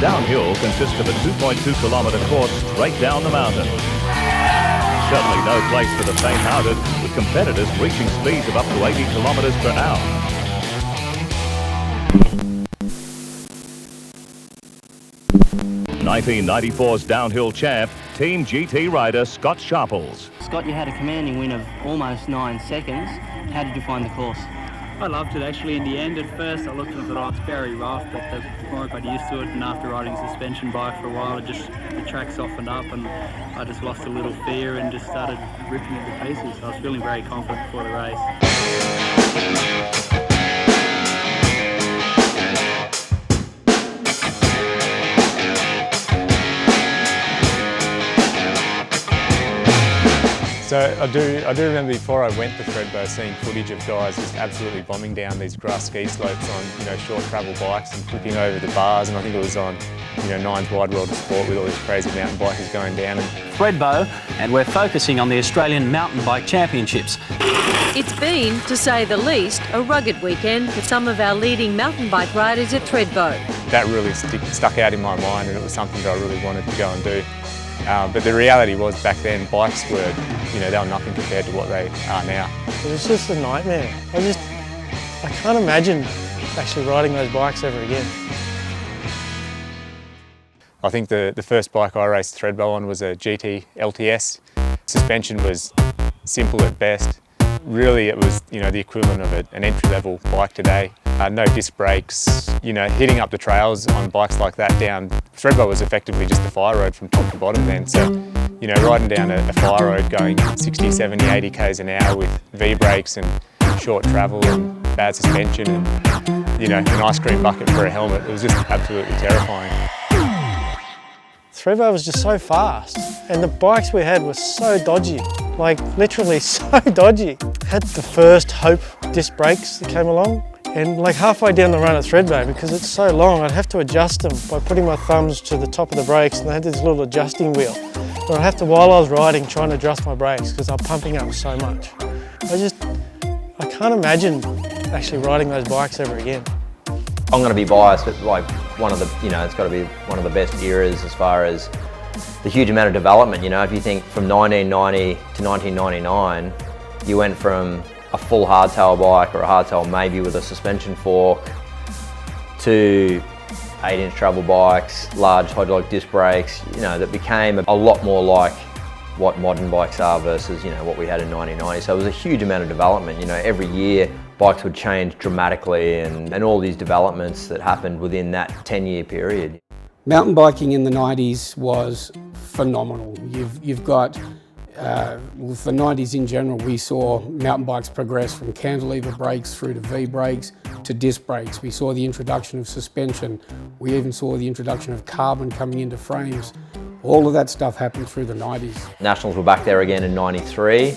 downhill consists of a 2.2 kilometre course straight down the mountain. Certainly no place for the faint-hearted, with competitors reaching speeds of up to 80 kilometres per hour. (1994's downhill champ, Team GT rider Scott Sharples. Scott, you had a commanding win of almost 9 seconds. How did you find the course? I loved it actually. In the end, at first I looked and thought, oh, it's very rough, but the more I got used to it, and after riding a suspension bike for a while, the track softened up and I just lost a little fear and just started ripping it to pieces. I was feeling very confident before the race. So I do remember before I went to Thredbo seeing footage of guys just absolutely bombing down these grass ski slopes on short travel bikes and flipping over the bars, and I think it was on Nine's Wide World of Sport with all these crazy mountain bikers going down. Thredbo, and we're focusing on the Australian Mountain Bike Championships. It's been, to say the least, a rugged weekend for some of our leading mountain bike riders at Thredbo. That really stuck out in my mind, and it was something that I really wanted to go and do. But the reality was back then bikes were, they were nothing compared to what they are now. It was just a nightmare. I can't imagine actually riding those bikes ever again. I think the first bike I raced Thredbo on was a GT LTS. Suspension was simple at best. Really it was the equivalent of an entry-level bike today. No disc brakes, hitting up the trails on bikes like that down. Thredbo was effectively just a fire road from top to bottom then. So, riding down a fire road going 60, 70, 80 k's an hour with V-brakes and short travel and bad suspension and, an ice cream bucket for a helmet, it was just absolutely terrifying. Thredbo was just so fast and the bikes we had were so dodgy, like literally so dodgy. Had the first Hope disc brakes that came along, and like halfway down the run at Thredbo, because it's so long, I'd have to adjust them by putting my thumbs to the top of the brakes, and they had this little adjusting wheel. But I'd have to, while I was riding, try and adjust my brakes because they're pumping up so much. I can't imagine actually riding those bikes ever again. I'm going to be biased, but like one of the, it's got to be one of the best eras as far as the huge amount of development. If you think from 1990 to 1999, you went from a full hardtail bike or a hardtail maybe with a suspension fork to 8-inch travel bikes, large hydraulic disc brakes, that became a lot more like what modern bikes are versus, what we had in 1990. So it was a huge amount of development. Every year bikes would change dramatically and all these developments that happened within that 10-year period. Mountain biking in the 90s was phenomenal. You've got with the 90s in general, we saw mountain bikes progress from cantilever brakes through to V-brakes to disc brakes. We saw the introduction of suspension. We even saw the introduction of carbon coming into frames. All of that stuff happened through the 90s. Nationals were back there again in 93.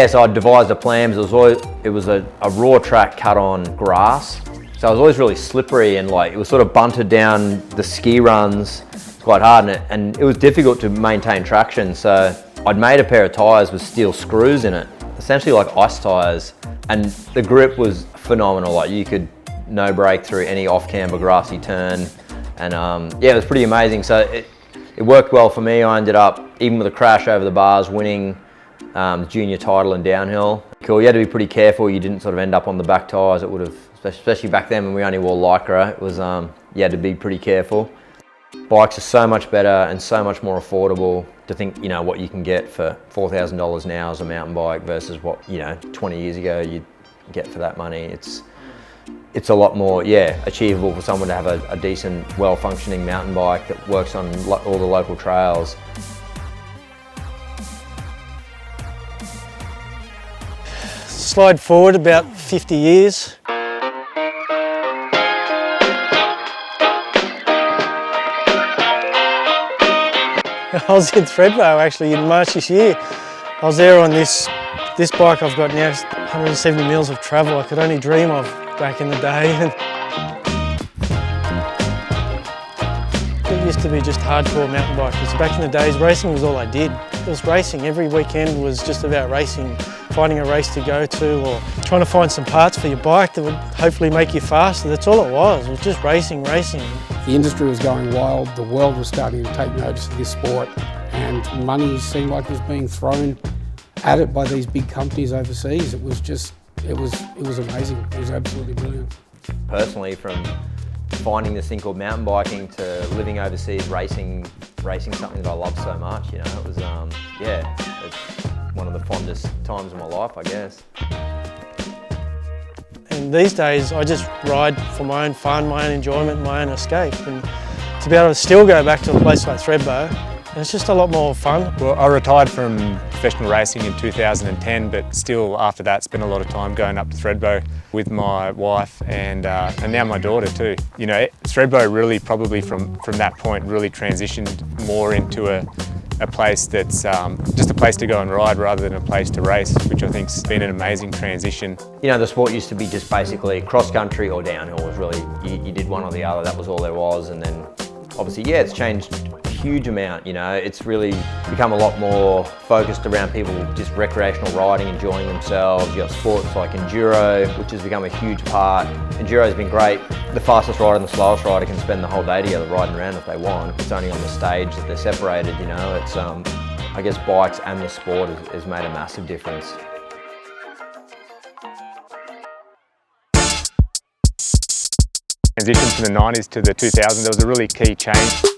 So I devised a plan. It was a raw track cut on grass. So it was always really slippery and it was sort of bunted down the ski runs. It's quite hard and it was difficult to maintain traction. So I'd made a pair of tyres with steel screws in it, essentially like ice tyres, and the grip was phenomenal. You could no brake through any off-camber grassy turn, and it was pretty amazing. So it worked well for me. I ended up, even with a crash over the bars, winning the junior title in downhill. Cool. You had to be pretty careful. You didn't sort of end up on the back tyres. It would have, especially back then when we only wore Lycra, it was you had to be pretty careful. Bikes are so much better and so much more affordable. To think, what you can get for $4,000 now as a mountain bike versus what, 20 years ago you'd get for that money. It's a lot more, achievable for someone to have a decent, well-functioning mountain bike that works on all the local trails. Slide forward about 50 years. I was in Thredbo actually in March this year. I was there on this bike I've got now, 170 mils of travel I could only dream of back in the day. It used to be just hardcore mountain bikers. Back in the days, racing was all I did. It was racing. Every weekend was just about racing. finding a race to go to or trying to find some parts for your bike that would hopefully make you faster. That's all it was just racing. The industry was going wild, the world was starting to take notice of this sport, and money seemed like it was being thrown at it by these big companies overseas. It was amazing. It was absolutely brilliant. Personally, from finding this thing called mountain biking to living overseas, racing something that I love so much, you know, it was, it's one of the fondest times of my life, I guess. And these days, I just ride for my own fun, my own enjoyment, my own escape. And to be able to still go back to a place like Thredbo, it's just a lot more fun. Well, I retired from professional racing in 2010, but still after that spent a lot of time going up to Thredbo with my wife and now my daughter too. You know, Thredbo really probably from that point really transitioned more into a place that's just a place to go and ride rather than a place to race, which I think's been an amazing transition. You know, the sport used to be just basically cross country or downhill was really, you did one or the other, that was all there was, and then obviously, yeah, it's changed a huge amount, you know, it's really become a lot more focused around people just recreational riding, enjoying themselves. You've got sports like enduro, which has become a huge part. Enduro's been great. The fastest rider and the slowest rider can spend the whole day together riding around if they want. It's only on the stage that they're separated, you know. It's, I guess bikes and the sport has made a massive difference. Transition from the 90s to the 2000s, there was a really key change.